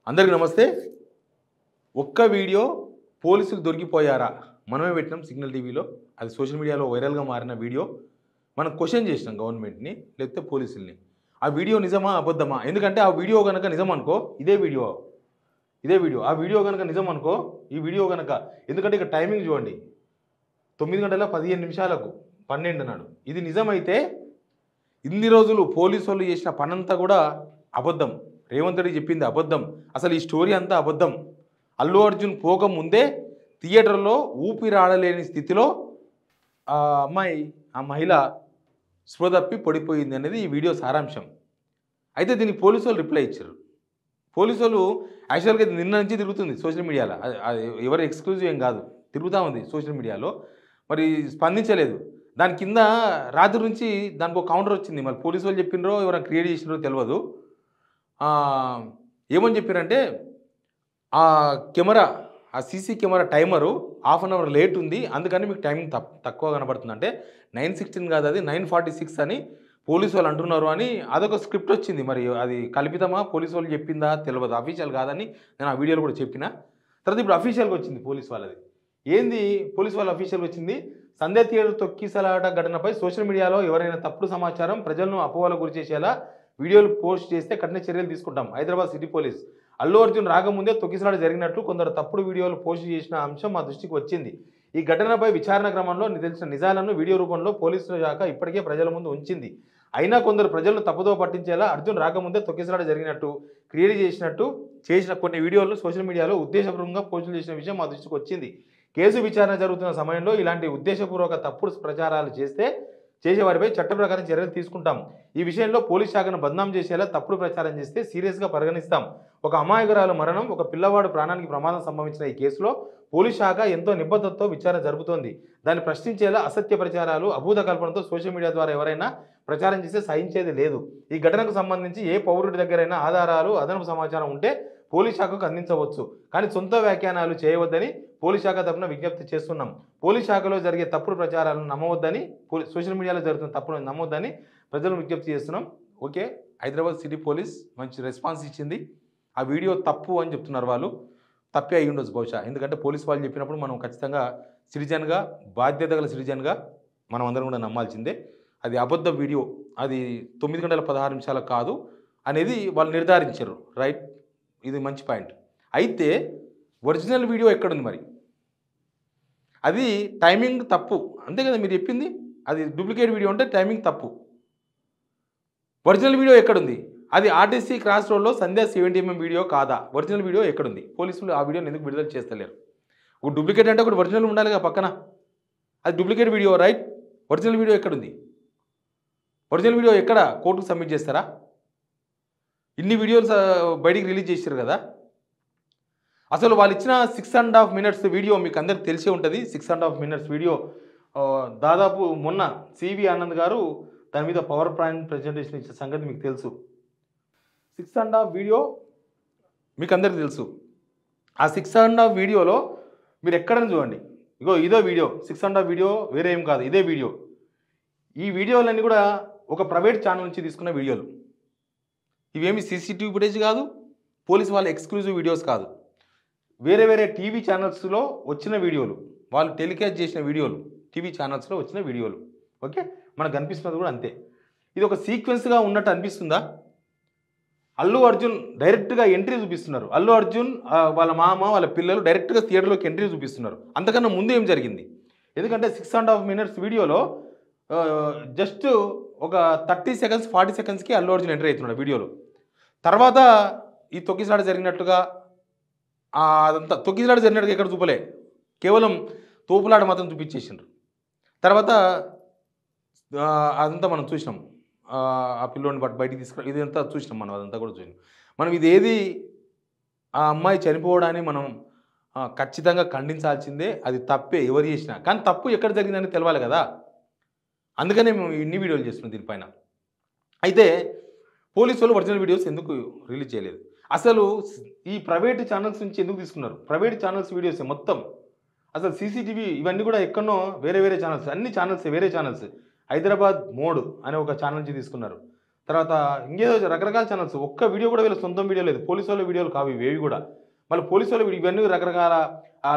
అందరికీ నమస్తే. ఒక్క వీడియో పోలీసులు దొరికిపోయారా? మనమే పెట్టినాం సిగ్నల్ టీవీలో. అది సోషల్ మీడియాలో వైరల్గా మారిన వీడియో. మనం క్వశ్చన్ చేసినాం గవర్నమెంట్ని లేకపోతే పోలీసుల్ని. ఆ వీడియో నిజమా అబద్ధమా? ఎందుకంటే ఆ వీడియో కనుక నిజం అనుకో ఇదే వీడియో. ఆ వీడియో కనుక నిజం అనుకో ఈ వీడియో కనుక, ఎందుకంటే ఇక టైమింగ్ చూడండి, 9:15 12 నాడు. ఇది నిజమైతే ఇన్ని రోజులు పోలీసు వాళ్ళు చేసిన పనంతా కూడా అబద్ధం. రేవంత్ రెడ్డి చెప్పింది అబద్ధం. అసలు ఈ స్టోరీ అంతా అబద్ధం. అల్లు అర్జున్ పోకముందే థియేటర్లో ఊపిరాడలేని స్థితిలో ఆ మహిళ స్పృహ తప్పి పడిపోయింది అనేది ఈ వీడియో సారాంశం. అయితే దీనికి పోలీసు వాళ్ళు రిప్లై ఇచ్చారు. పోలీసు వాళ్ళు యాక్చువల్గా నిన్న నుంచి తిరుగుతుంది సోషల్ మీడియాలో. అది ఎవరు ఎక్స్క్లూజివ్ ఏం కాదు, తిరుగుతూ ఉంది సోషల్ మీడియాలో. మరి స్పందించలేదు. దాని కింద రాత్రి నుంచి దానికి ఒక కౌంటర్ వచ్చింది. మరి పోలీసు వాళ్ళు చెప్పినరో ఎవరైనా క్రియేట్ చేసినారో తెలియదు. ఏమని చెప్పారంటే ఆ CC camera timer ½ an hour late ఉంది, అందుకని మీకు టైమింగ్ తక్కువ కనబడుతుంది. అంటే 9:16 కాదు, అది 9:46 అని పోలీసు వాళ్ళు అంటున్నారు అని అదొక స్క్రిప్ట్ వచ్చింది. మరి అది కల్పితమా, పోలీసు వాళ్ళు చెప్పిందా తెలియదు, అఫీషియల్ కాదని నేను ఆ వీడియోలో కూడా చెప్పిన. తర్వాత ఇప్పుడు అఫీషియల్గా వచ్చింది పోలీసు వాళ్ళది. ఏంది పోలీసు వాళ్ళ అఫీషియల్గా వచ్చింది? సంధ్య థియేటర్ తొక్కిసలాట ఘటనపై సోషల్ మీడియాలో ఎవరైనా తప్పుడు సమాచారం ప్రజలను అపోహలకు గురి చేసేలా వీడియోలు పోస్ట్ చేస్తే కఠిన చర్యలు తీసుకుంటాం. Hyderabad city police. అల్లు అర్జున్ రాకముందే తొక్కిసలాట జరిగినట్లు కొందరు తప్పుడు వీడియోలు పోస్ట్ చేసిన అంశం మా దృష్టికి వచ్చింది. ఈ ఘటనపై విచారణ క్రమంలో తెలిసిన నిజాలను వీడియో రూపంలో పోలీసుల శాఖ ఇప్పటికే ప్రజల ముందు ఉంచింది. అయినా కొందరు ప్రజలను తప్పుదో పట్టించేలా అర్జున్ రాకముందే తొక్కిసలాట జరిగినట్టు క్రియేట్ చేసిన కొన్ని వీడియోలను సోషల్ మీడియాలో ఉద్దేశపూర్వకంగా పోస్టులు చేసిన విషయం మా దృష్టికి వచ్చింది. కేసు విచారణ జరుగుతున్న సమయంలో ఇలాంటి ఉద్దేశపూర్వక తప్పుడు ప్రచారాలు చేసేవారిపై చట్ట ప్రకారం చర్యలు తీసుకుంటాం. ఈ విషయంలో పోలీస్ శాఖను బద్నాం చేసేలా తప్పుడు ప్రచారం చేస్తే సీరియస్గా పరిగణిస్తాం. ఒక అమాయకురాలు మరణం, ఒక పిల్లవాడు ప్రాణానికి ప్రమాదం సంభవించిన ఈ కేసులో పోలీస్ శాఖ ఎంతో నిబద్ధతతో విచారణ జరుపుతోంది. దాన్ని ప్రశ్నించేలా అసత్య ప్రచారాలు, అభూత కల్పనతో సోషల్ మీడియా ద్వారా ఎవరైనా ప్రచారం చేస్తే సహించేది లేదు. ఈ ఘటనకు సంబంధించి ఏ పౌరుడి దగ్గరైనా ఆధారాలు, అదనపు సమాచారం ఉంటే పోలీస్ శాఖకు అందించవచ్చు, కానీ సొంత వ్యాఖ్యానాలు చేయవద్దని పోలీస్ శాఖ తరఫున విజ్ఞప్తి చేస్తున్నాం. పోలీస్ శాఖలో జరిగే తప్పుడు ప్రచారాలను నమ్మవద్దని, సోషల్ మీడియాలో జరుగుతున్న తప్పుడు నమ్మవద్దని ప్రజలను విజ్ఞప్తి చేస్తున్నాం. ఓకే, హైదరాబాద్ సిటీ పోలీస్ మంచి రెస్పాన్స్ ఇచ్చింది. ఆ వీడియో తప్పు అని చెప్తున్నారు వాళ్ళు. తప్పే అయి ఉండొచ్చు బహుశా, ఎందుకంటే పోలీస్ వాళ్ళు చెప్పినప్పుడు మనం ఖచ్చితంగా సిటిజన్గా, బాధ్యత గల సిటిజన్గా మనం అందరం కూడా నమ్మాల్సిందే. అది అబద్ధ వీడియో, అది 9:16 కాదు అనేది వాళ్ళు నిర్ధారించారు. రైట్, ఇది మంచి పాయింట్. అయితే ఒరిజినల్ వీడియో ఎక్కడుంది మరి? అది టైమింగ్ తప్పు అంతే కదా మీరు చెప్పింది. అది డూప్లికేట్ వీడియో అంటే టైమింగ్ తప్పు. ఒరిజినల్ వీడియో ఎక్కడుంది? అది ఆర్టీసీ క్రాస్ రోడ్లో సంధ్య 70mm వీడియో కాదా? ఒరిజినల్ వీడియో ఎక్కడుంది? పోలీసులు ఆ వీడియోని ఎందుకు విడుదల చేస్తలేరు? ఒక డూప్లికేట్ అంటే ఒకటి ఒరిజినల్ ఉండాలిగా పక్కన. అది duplicate video, right. Original video ఎక్కడుంది? ఒరిజినల్ వీడియో ఎక్కడ? కోర్టుకు సబ్మిట్ చేస్తారా? ఇన్ని వీడియోలు బయటికి రిలీజ్ చేశారు కదా. అసలు వాళ్ళు ఇచ్చిన 6.5 minutes వీడియో మీకు అందరికి తెలిసే ఉంటుంది. 6.5 minutes వీడియో దాదాపు మొన్న సివి ఆనంద్ గారు దాని మీద పవర్ పాయింట్ ప్రజెంటేషన్ ఇచ్చిన సంగతి మీకు తెలుసు. 6.5 వీడియో మీకు అందరికి తెలుసు. ఆ 6.5 వీడియోలో మీరు ఎక్కడైనా చూడండి, ఇదో వీడియో. 6.5 వీడియో వేరే ఏం కాదు, ఇదే వీడియో. ఈ వీడియోలన్నీ కూడా ఒక ప్రైవేట్ ఛానల్ నుంచి తీసుకున్న వీడియోలు. ఇవేమి సీసీటీవీ ఫుటేజ్ కాదు, పోలీసు వాళ్ళ ఎక్స్క్లూజివ్ వీడియోస్ కాదు. వేరే టీవీ ఛానల్స్లో వచ్చిన వీడియోలు, వాళ్ళు టెలికాస్ట్ చేసిన వీడియోలు, టీవీ ఛానల్స్లో వచ్చిన వీడియోలు. ఓకే, మనకు కనిపిస్తున్నది కూడా అంతే. ఇది ఒక సీక్వెన్స్గా ఉన్నట్టు అనిపిస్తుందా? అల్లు అర్జున్ డైరెక్ట్గా ఎంట్రీ చూపిస్తున్నారు. అల్లు అర్జున్ వాళ్ళ మామ, వాళ్ళ పిల్లలు డైరెక్ట్గా థియేటర్లోకి ఎంట్రీ చూపిస్తున్నారు. అంతకన్నా ముందు ఏం జరిగింది? ఎందుకంటే 6.5 minutes వీడియోలో జస్ట్ ఒక 30 seconds 40 secondsకి అల్లు అర్జున్ ఎంట్రీ అవుతున్నాడు వీడియోలో. తర్వాత ఈ తొక్కిసలాట జరిగినట్టుగా అదంతా తొక్కిసలాట జరిగినట్టుగా ఎక్కడ చూపలే, కేవలం తోపులాట మాత్రం చూపించేసిండ్రు. తర్వాత అదంతా మనం చూసినాం. ఆ పిల్లోని బయటికి తీసుకురా, ఇదంతా చూసినాం మనం, అదంతా కూడా చూసినాం మనం. ఇదేది ఆ అమ్మాయి చనిపోవడాన్ని మనం ఖచ్చితంగా ఖండించాల్సిందే. అది తప్పే ఎవరు చేసినా, కానీ తప్పు ఎక్కడ జరిగిందని తెలవాలి కదా. అందుకనే మేము ఇన్ని వీడియోలు చేస్తున్నాం దీనిపైన. అయితే పోలీసు వాళ్ళు ఒరిజినల్ వీడియోస్ ఎందుకు రిలీజ్ చేయలేదు? అసలు ఈ ప్రైవేట్ ఛానల్స్ నుంచి ఎందుకు తీసుకున్నారు? ప్రైవేట్ ఛానల్స్ వీడియోస్ మొత్తం. అసలు సీసీటీవీ ఇవన్నీ కూడా ఎక్కడో వేరే ఛానల్స్, అన్ని ఛానల్స్ వేరే ఛానల్స్. హైదరాబాద్ మోడ్ అనే ఒక ఛానల్ నుంచి తీసుకున్నారు. తర్వాత ఇంకేదో రకరకాల ఛానల్స్. ఒక్క వీడియో కూడా వీళ్ళ సొంతం వీడియో లేదు. పోలీసు వాళ్ళ వీడియోలు కావు ఇవేవి కూడా. మళ్ళీ పోలీసు వాళ్ళ ఇవన్నీ రకరకాల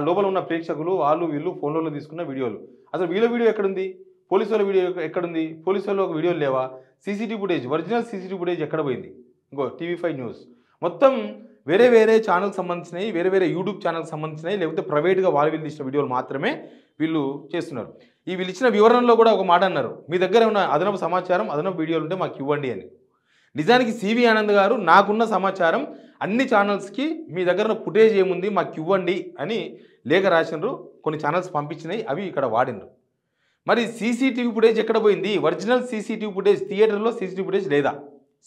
లోపల ఉన్న ప్రేక్షకులు వాళ్ళు వీళ్ళు ఫోన్లలో తీసుకున్న వీడియోలు. అసలు వీళ్ళ వీడియో ఎక్కడుంది? పోలీసు వాళ్ళ వీడియో ఎక్కడుంది? పోలీసు వాళ్ళ వీడియోలు లేవా? CCTV footage, original CCTV footage ఎక్కడ పోయింది? ఇంకో టీవీ5 న్యూస్ మొత్తం వేరే వేరే ఛానల్కి సంబంధించినవి, వేరే వేరే యూట్యూబ్ ఛానల్కి సంబంధించినవి, లేకపోతే ప్రైవేట్గా వాళ్ళు వీళ్ళు ఇచ్చిన వీడియోలు మాత్రమే వీళ్ళు చేస్తున్నారు. ఈ వీళ్ళు ఇచ్చిన వివరణలో కూడా ఒక మాట అన్నారు, మీ దగ్గర ఉన్న అదనపు సమాచారం, అదనపు వీడియోలు ఉంటే మాకు ఇవ్వండి అని. నిజానికి సివి ఆనంద్ గారు నాకున్న సమాచారం అన్ని ఛానల్స్కి మీ దగ్గర ఫుటేజ్ ఏముంది మాకు ఇవ్వండి అని లేఖ రాసినారు. కొన్ని ఛానల్స్ పంపించినాయి, అవి ఇక్కడ వాడినారు. మరి సీసీటీవీ ఫుటేజ్ ఎక్కడ పోయింది? ఒరిజినల్ సీసీటీవీ ఫుటేజ్, థియేటర్లో సీసీటీవీ ఫుటేజ్ లేదా?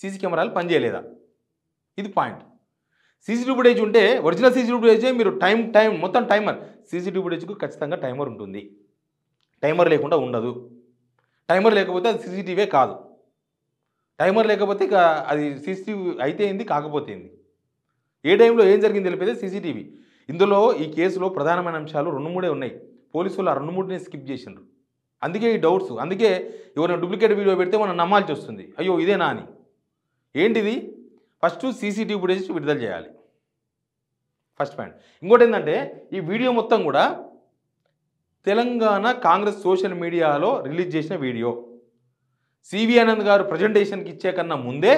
సీసీ కెమెరాలు పనిచేయలేదా? ఇది పాయింట్. సీసీటీవీ ఫుటేజ్ ఉంటే ఒరిజినల్ సీసీటీవీ ఫుటేజే మీరు టైం మొత్తం టైమర్. సీసీటీవీ ఫుటేజ్కు ఖచ్చితంగా టైమర్ ఉంటుంది. టైమర్ లేకుండా ఉండదు. టైమర్ లేకపోతే అది సీసీటీవీ కాదు. టైమర్ లేకపోతే ఇక అది సీసీటీవీ అయితే ఏంది, కాకపోతే ఏంది. ఏ టైంలో ఏం జరిగింది తెలిపేదే సీసీటీవీ. ఇందులో ఈ కేసులో ప్రధానమైన అంశాలు 2-3 ఉన్నాయి. పోలీసులు ఆ 2-3ని స్కిప్ చేసిండ్రు. అందుకే ఈ డౌట్స్. అందుకే ఎవరైనా డూప్లికేట్ వీడియో పెడితే మనం నమ్మాల్సి వస్తుంది, అయ్యో ఇదేనా అని. ఏంటిది? ఫస్ట్ సీసీటీవీ ఫుటేజ్ విడుదల చేయాలి, ఫస్ట్ పాయింట్. ఇంకోటి ఏంటంటే ఈ వీడియో మొత్తం కూడా తెలంగాణ కాంగ్రెస్ సోషల్ మీడియాలో రిలీజ్ చేసిన వీడియో. సివి ఆనంద్ గారు ప్రజెంటేషన్కి ఇచ్చే కన్నా ముందే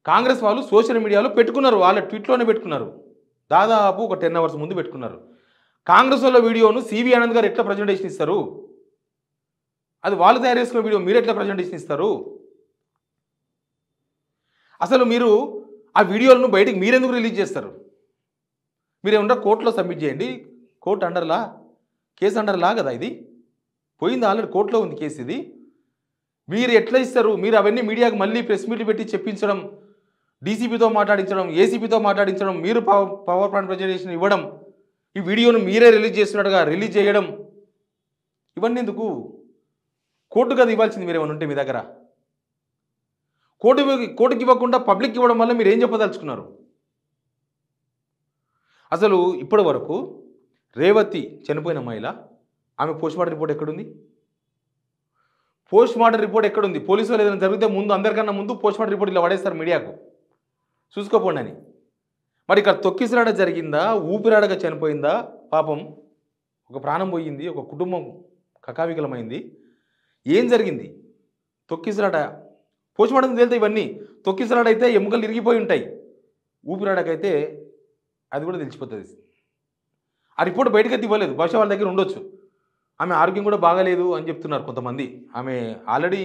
కాంగ్రెస్ వాళ్ళు సోషల్ మీడియాలో పెట్టుకున్నారు, వాళ్ళ ట్వీట్లోనే పెట్టుకున్నారు. దాదాపు ఒక 10 hours ముందు పెట్టుకున్నారు. కాంగ్రెస్ వాళ్ళ వీడియోను సివి ఆనంద్ గారు ఎట్లా ప్రజెంటేషన్ ఇస్తారు? అది వాళ్ళు తయారు చేసుకున్న వీడియో మీరు ఎట్లా ప్రజెంటేషన్ ఇస్తారు? అసలు మీరు ఆ వీడియోలను బయటికి మీరెందుకు రిలీజ్ చేస్తారు? మీరేమన్నా కోర్టులో సబ్మిట్ చేయండి. కోర్టు అండర్లా, కేసు అండర్లా కదా, ఇది పోయింది, ఆల్రెడీ కోర్టులో ఉంది కేసు. ఇది మీరు ఎట్లా ఇస్తారు? మీరు అవన్నీ మీడియాకు మళ్ళీ ప్రెస్ మీట్లు పెట్టి చెప్పించడం, డీసీపీతో మాట్లాడించడం, ఏసీపీతో మాట్లాడించడం, మీరు పవర్ పాయింట్ ప్రజెంటేషన్ ఇవ్వడం, ఈ వీడియోను మీరే రిలీజ్ చేస్తున్నట్టుగా రిలీజ్ చేయడం, ఇవన్నీ ఎందుకు? కోర్టు కదా ఇవ్వాల్సింది. మీరు ఏమైనా ఉంటే మీ దగ్గర కోర్టుకి ఇవ్వకుండా పబ్లిక్ ఇవ్వడం వల్ల మీరు ఏం చెప్పదలుచుకున్నారు? అసలు ఇప్పటి వరకు రేవతి చనిపోయిన మహిళ, ఆమె పోస్ట్మార్టం రిపోర్ట్ ఎక్కడుంది? పోస్ట్మార్టం రిపోర్ట్ ఎక్కడుంది? పోలీసు వాళ్ళు ఏదైనా జరిగితే ముందు, అందరికన్నా ముందు పోస్ట్మార్టం రిపోర్ట్ ఇలా పడేస్తారు మీడియాకు, చూసుకోపోండి అని. మరి ఇక్కడ తొక్కిసలాట జరిగిందా, ఊపిరాడగా చనిపోయిందా? పాపం ఒక ప్రాణం పోయింది, ఒక కుటుంబం కకావికలమైంది. ఏం జరిగింది? తొక్కిసలాట, పోస్ట్మార్టం తేలితే ఇవన్నీ. తొక్కిసలాట అయితే ఎముకలు ఇరిగిపోయి ఉంటాయి, ఊపిరాడకైతే అది కూడా తెలిసిపోతుంది. ఆ రిపోర్ట్ బయటకైతే ఇవ్వలేదు, బహుశా వాళ్ళ దగ్గర ఉండొచ్చు. ఆమె ఆరోగ్యం కూడా బాగాలేదు అని చెప్తున్నారు కొంతమంది. ఆమె ఆల్రెడీ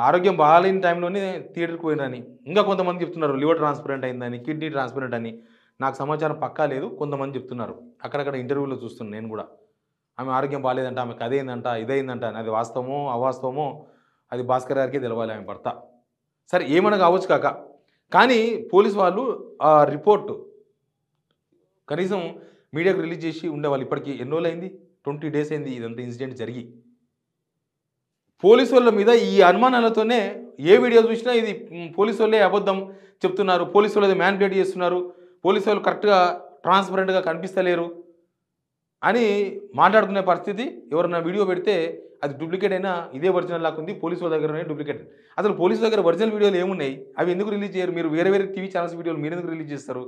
ఆరోగ్యం బాగాలేని టైంలోనే థియేటర్కి పోయినని. ఇంకా కొంతమంది చెప్తున్నారు లివర్ ట్రాన్స్పరెంట్ అయిందని, కిడ్నీ ట్రాన్స్పరెంట్ అని. నాకు సమాచారం పక్కా లేదు, కొంతమంది చెప్తున్నారు. అక్కడక్కడ ఇంటర్వ్యూలో చూస్తున్నాను నేను కూడా. ఆమె ఆరోగ్యం బాగాలేదంట, ఆమెకు అదేందంట, ఇదైందంట. అది వాస్తవమో అవాస్తవమో అది భాస్కర్ గారికి తెలవాలి, ఆమె భర్త. సరే ఏమైనా కావచ్చు కాక, కానీ పోలీసు వాళ్ళు ఆ రిపోర్టు కనీసం మీడియాకు రిలీజ్ చేసి ఉండేవాళ్ళు. ఇప్పటికీ ఎన్ని రోజులు అయింది? 20 days అయింది ఇదంతా ఇన్సిడెంట్ జరిగి. పోలీసు వాళ్ళ మీద ఈ అనుమానాలతోనే ఏ వీడియో చూసినా ఇది పోలీసు వాళ్ళే అబద్ధం చెప్తున్నారు, పోలీసు వాళ్ళు మ్యానిపులేట్ చేస్తున్నారు, పోలీసు వాళ్ళు కరెక్ట్గా ట్రాన్స్పరెంట్గా కనిపిస్తలేరు అని మాట్లాడుకునే పరిస్థితి. ఎవరైనా వీడియో పెడితే అది డూప్లికేట్ అయినా ఇదే ఒరిజినల్ లాగా ఉంది, పోలీసు వాళ్ళ దగ్గరనే డూప్లికేట్. అసలు పోలీసు దగ్గర ఒరిజినల్ వీడియోలు ఏమున్నాయి? అవి ఎందుకు రిలీజ్ చేయరు? మీరు వేరే వేరే టీవీ ఛానల్స్ వీడియోలు మీరు ఎందుకు రిలీజ్ చేస్తారు?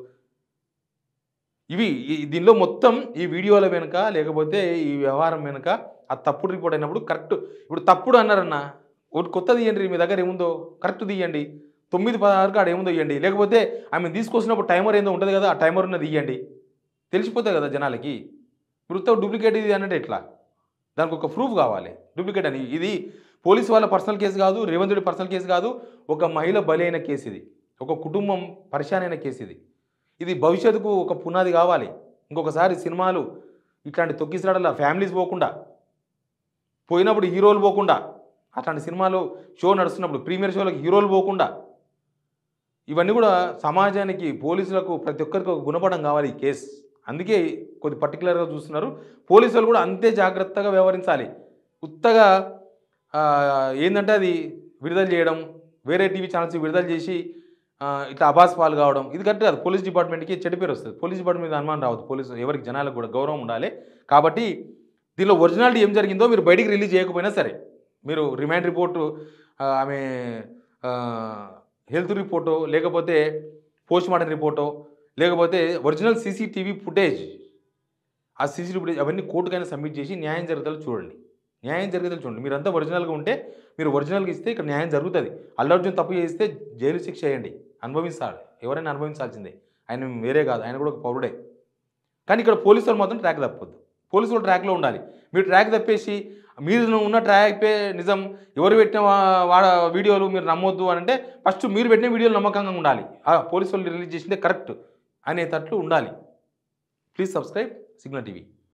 ఇవి దీనిలో మొత్తం ఈ వీడియోల వెనుక, లేకపోతే ఈ వ్యవహారం వెనుక ఆ తప్పుడు రిపోర్ట్ అయినప్పుడు కరెక్ట్. ఇప్పుడు తప్పుడు అన్నారన్న, ఒకటి కొత్త తీయండి, మీ దగ్గర ఏముందో కరెక్ట్ తీయండి. 9:16 ఆడ ఏముందో ఇవ్వండి. లేకపోతే ఆమె తీసుకొచ్చినప్పుడు టైమర్ ఏందో ఉంటుంది కదా, ఆ టైమర్ ఉన్నది ఇవ్వండి, తెలిసిపోతుంది కదా జనాలకి. ఇప్పుడు డూప్లికేట్ ఇది అంటే ఎట్లా? దానికి ఒక ప్రూఫ్ కావాలి డూప్లికేట్ అని. ఇది పోలీసు వాళ్ళ పర్సనల్ కేసు కాదు, రేవంత్ రెడ్డి పర్సనల్ కేసు కాదు, ఒక మహిళ బలి అయిన కేసు ఇది, ఒక కుటుంబం పరిశాన్ అయిన కేసు ఇది. ఇది భవిష్యత్తుకు ఒక పునాది కావాలి. ఇంకొకసారి సినిమాలు ఇట్లాంటి తొక్కిసలాటల ఫ్యామిలీస్ పోకుండా, పోయినప్పుడు హీరోలు పోకుండా, అట్లాంటి సినిమాలు షో నడుస్తున్నప్పుడు ప్రీమియర్ షోలకు హీరోలు పోకుండా, ఇవన్నీ కూడా సమాజానికి, పోలీసులకు, ప్రతి ఒక్కరికి ఒక గుణపడం కావాలి ఈ కేసు. అందుకే కొద్ది పర్టికులర్గా చూస్తున్నారు. పోలీసులు కూడా అంతే జాగ్రత్తగా వ్యవహరించాలి. ఉత్తగా ఏంటంటే అది విడుదల చేయడం, వేరే టీవీ ఛానల్స్ విడుదల చేసి ఇట్లా అబాస్ పాలు కావడం, ఇది కరెక్ట్ కాదు. పోలీస్ డిపార్ట్మెంట్కి చెడ్డ పేరు వస్తుంది. పోలీస్ డిపార్ట్మెంట్ మీద అనుమానం రావద్దు. పోలీసు ఎవరికి, జనాలకు కూడా గౌరవం ఉండాలి. కాబట్టి దీనిలో ఒరిజినాలిటీ ఏం జరిగిందో మీరు బయటికి రిలీజ్ చేయకపోయినా సరే, మీరు రిమాండ్ రిపోర్టు, ఆమె హెల్త్ రిపోర్టో, లేకపోతే పోస్ట్ మార్టం రిపోర్టో, లేకపోతే ఒరిజినల్ సీసీటీవీ ఫుటేజ్, ఆ సీసీటీవీ ఫుటేజ్ అవన్నీ కోర్టుకైనా సబ్మిట్ చేసి న్యాయం జరుగుతుందో చూడండి. న్యాయం జరిగేదో చూడండి. మీరంతా ఒరిజినల్‌గా ఉంటే మీరు ఒరిజినల్‌గా ఇస్తే ఇక్కడ న్యాయం జరుగుతది. అల్లు అర్జున్ తప్పు చేస్తే జైలు శిక్ష వేయండి. అనుభవించాలి. ఎవరైనా అనుభవించాల్సిందే. ఆయన వేరే కాదు. ఆయన కూడా ఒక పౌరుడే. కానీ ఇక్కడ పోలీసులు మాత్రం ట్రాక్ తప్పొద్దు. పోలీసులు ట్రాక్‌లో ఉండాలి. మీరు ట్రాక్ తప్పేసి మీరు ఉన్న ట్రాకే నిజం, ఎవరు పెట్టిన వీడియోలు మీరు నమ్మొద్దు అనంటే ఫస్ట్ మీరు పెట్టిన వీడియోలు నమ్మకంగా ఉండాలి. పోలీసులు రిలీజ్ చేసిందే కరెక్ట్ అనేటట్లు ఉండాలి. Please subscribe signal TV.